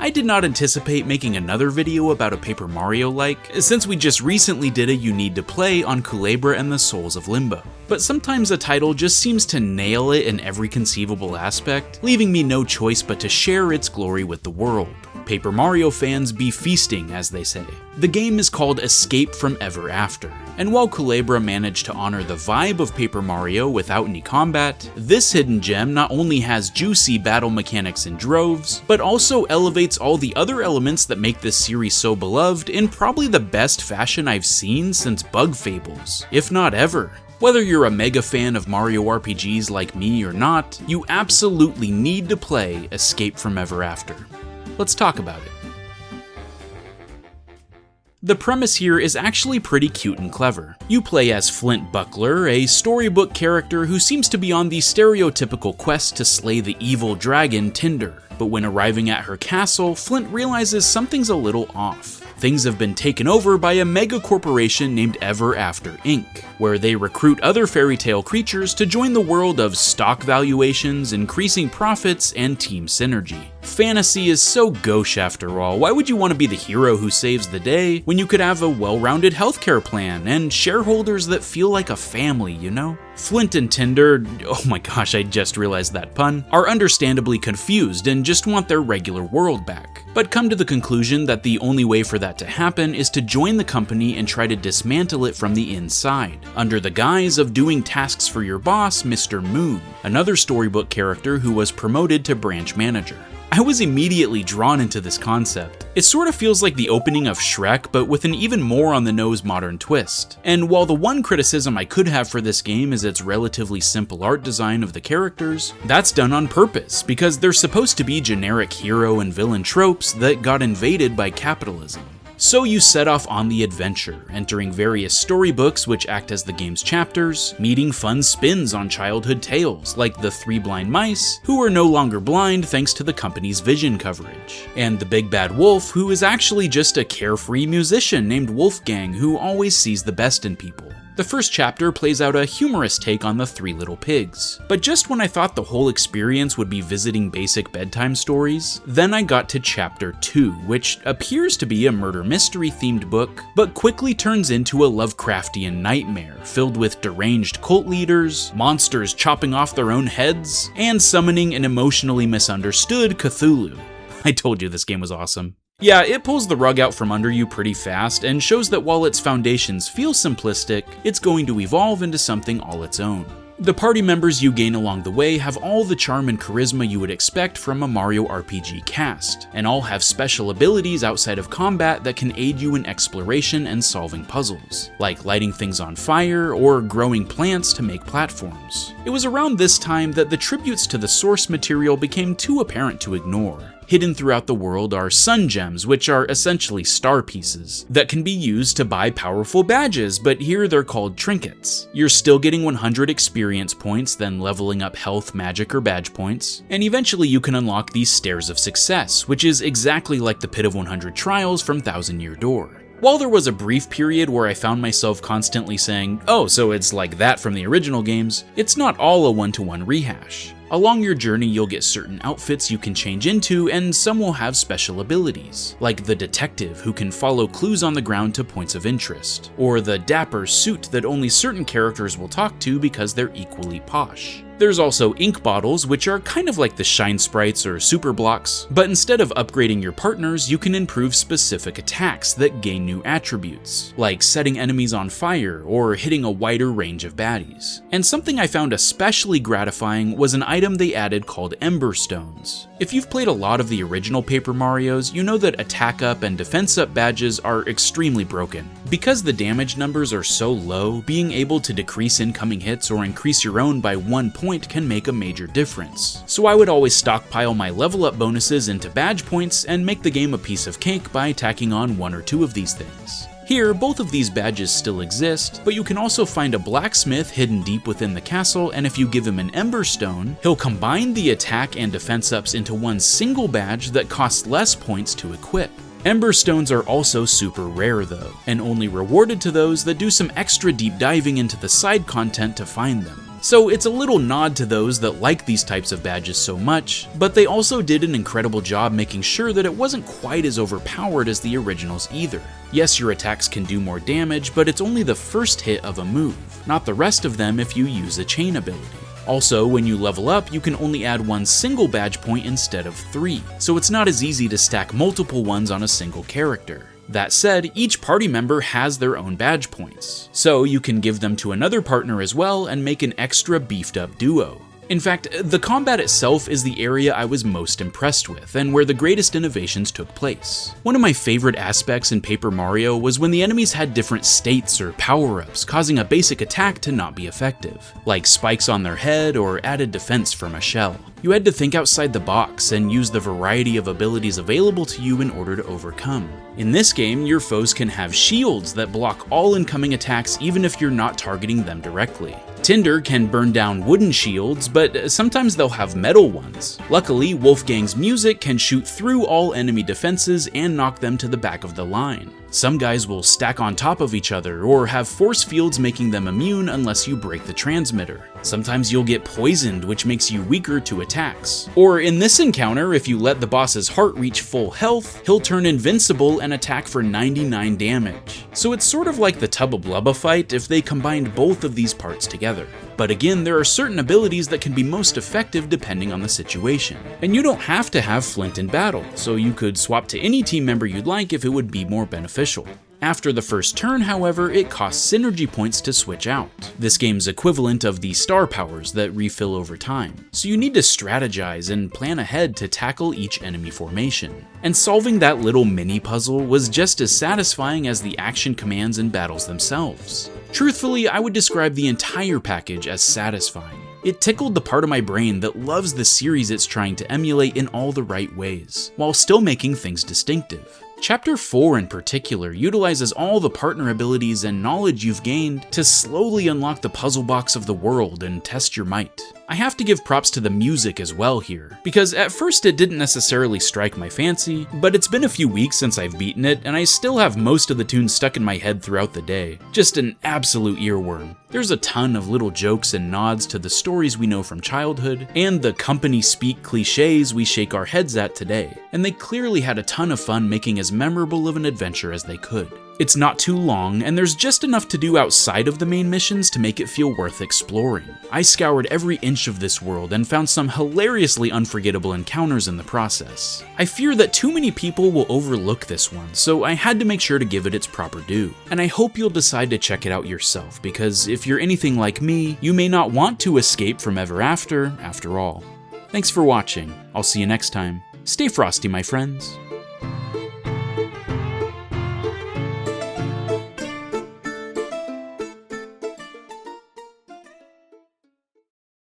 I did not anticipate making another video about a Paper Mario-like, since we just recently did a You Need to Play on Culebra and the Souls of Limbo. But sometimes a title just seems to nail it in every conceivable aspect, leaving me no choice but to share its glory with the world. Paper Mario fans be feasting, as they say. The game is called Escape from Ever After, and while Culebra managed to honor the vibe of Paper Mario without any combat, this hidden gem not only has juicy battle mechanics in droves, but also elevates all the other elements that make this series so beloved in probably the best fashion I've seen since Bug Fables, if not ever. Whether you're a mega fan of Mario RPGs like me or not, you absolutely need to play Escape from Ever After. Let's talk about it. The premise here is actually pretty cute and clever. You play as Flint Buckler, a storybook character who seems to be on the stereotypical quest to slay the evil dragon Tinder. But when arriving at her castle, Flint realizes something's a little off. Things have been taken over by a mega corporation named Ever After Inc., where they recruit other fairy tale creatures to join the world of stock valuations, increasing profits, and team synergy. Fantasy is so gauche after all. Why would you want to be the hero who saves the day when you could have a well-rounded healthcare plan and shareholders that feel like a family, you know? Flint and Tinder, oh my gosh, I just realized that pun, are understandably confused and just want their regular world back, but come to the conclusion that the only way for that to happen is to join the company and try to dismantle it from the inside, under the guise of doing tasks for your boss, Mr. Moon, another storybook character who was promoted to branch manager. I was immediately drawn into this concept. It sort of feels like the opening of Shrek, but with an even more on-the-nose modern twist. And while the one criticism I could have for this game is its relatively simple art design of the characters, that's done on purpose, because they're supposed to be generic hero and villain tropes that got invaded by capitalism. So you set off on the adventure, entering various storybooks which act as the game's chapters, meeting fun spins on childhood tales, like the 3 blind mice, who are no longer blind thanks to the company's vision coverage, and the big bad wolf, who is actually just a carefree musician named Wolfgang who always sees the best in people. The first chapter plays out a humorous take on the 3 little pigs, but just when I thought the whole experience would be visiting basic bedtime stories, then I got to chapter 2, which appears to be a murder mystery themed book, but quickly turns into a Lovecraftian nightmare filled with deranged cult leaders, monsters chopping off their own heads, and summoning an emotionally misunderstood Cthulhu. I told you this game was awesome. Yeah, it pulls the rug out from under you pretty fast and shows that while its foundations feel simplistic, it's going to evolve into something all its own. The party members you gain along the way have all the charm and charisma you would expect from a Mario RPG cast, and all have special abilities outside of combat that can aid you in exploration and solving puzzles, like lighting things on fire or growing plants to make platforms. It was around this time that the tributes to the source material became too apparent to ignore. Hidden throughout the world are sun gems, which are essentially star pieces, that can be used to buy powerful badges, but here they're called trinkets. You're still getting 100 experience points, then leveling up health, magic, or badge points, and eventually you can unlock these stairs of success, which is exactly like the Pit of 100 Trials from Thousand Year Door. While there was a brief period where I found myself constantly saying, oh, so it's like that from the original games, it's not all a one-to-one rehash. Along your journey, you'll get certain outfits you can change into, and some will have special abilities, like the detective who can follow clues on the ground to points of interest, or the dapper suit that only certain characters will talk to because they're equally posh. There's also ink bottles, which are kind of like the shine sprites or super blocks, but instead of upgrading your partners, you can improve specific attacks that gain new attributes, like setting enemies on fire or hitting a wider range of baddies. And something I found especially gratifying was an item they added called Ember Stones. If you've played a lot of the original Paper Marios, you know that attack up and defense up badges are extremely broken. Because the damage numbers are so low, being able to decrease incoming hits or increase your own by 1 point can make a major difference. So I would always stockpile my level up bonuses into badge points and make the game a piece of cake by tacking on 1 or 2 of these things. Here, both of these badges still exist, but you can also find a blacksmith hidden deep within the castle, and if you give him an Ember Stone, he'll combine the attack and defense ups into one single badge that costs less points to equip. Ember Stones are also super rare though, and only rewarded to those that do some extra deep diving into the side content to find them. So it's a little nod to those that like these types of badges so much, but they also did an incredible job making sure that it wasn't quite as overpowered as the originals either. Yes, your attacks can do more damage, but it's only the first hit of a move, not the rest of them if you use a chain ability. Also, when you level up, you can only add one single badge point instead of 3, so it's not as easy to stack multiple ones on a single character. That said, each party member has their own badge points, so you can give them to another partner as well and make an extra beefed up duo. In fact, the combat itself is the area I was most impressed with, and where the greatest innovations took place. One of my favorite aspects in Paper Mario was when the enemies had different states or power-ups, causing a basic attack to not be effective, like spikes on their head or added defense from a shell. You had to think outside the box and use the variety of abilities available to you in order to overcome. In this game, your foes can have shields that block all incoming attacks even if you're not targeting them directly. Tinder can burn down wooden shields, but sometimes they'll have metal ones. Luckily, Wolfgang's music can shoot through all enemy defenses and knock them to the back of the line. Some guys will stack on top of each other or have force fields making them immune unless you break the transmitter. Sometimes you'll get poisoned, which makes you weaker to attacks. Or in this encounter, if you let the boss's heart reach full health, he'll turn invincible and attack for 99 damage. So it's sort of like the Tubba Blubba fight if they combined both of these parts together. But again, there are certain abilities that can be most effective depending on the situation. And you don't have to have Flint in battle, so you could swap to any team member you'd like if it would be more beneficial. After the first turn, however, it costs synergy points to switch out, this game's equivalent of the star powers that refill over time. So you need to strategize and plan ahead to tackle each enemy formation. And solving that little mini puzzle was just as satisfying as the action commands and battles themselves. Truthfully, I would describe the entire package as satisfying. It tickled the part of my brain that loves the series it's trying to emulate in all the right ways, while still making things distinctive. Chapter 4 in particular utilizes all the partner abilities and knowledge you've gained to slowly unlock the puzzle box of the world and test your might. I have to give props to the music as well here, because at first it didn't necessarily strike my fancy, but it's been a few weeks since I've beaten it, and I still have most of the tunes stuck in my head throughout the day. Just an absolute earworm. There's a ton of little jokes and nods to the stories we know from childhood, and the company speak cliches we shake our heads at today, and they clearly had a ton of fun making as memorable of an adventure as they could. It's not too long, and there's just enough to do outside of the main missions to make it feel worth exploring. I scoured every inch of this world and found some hilariously unforgettable encounters in the process. I fear that too many people will overlook this one, so I had to make sure to give it its proper due. And I hope you'll decide to check it out yourself, because if you're anything like me, you may not want to escape from Ever After all. Thanks for watching. I'll see you next time. Stay frosty, my friends.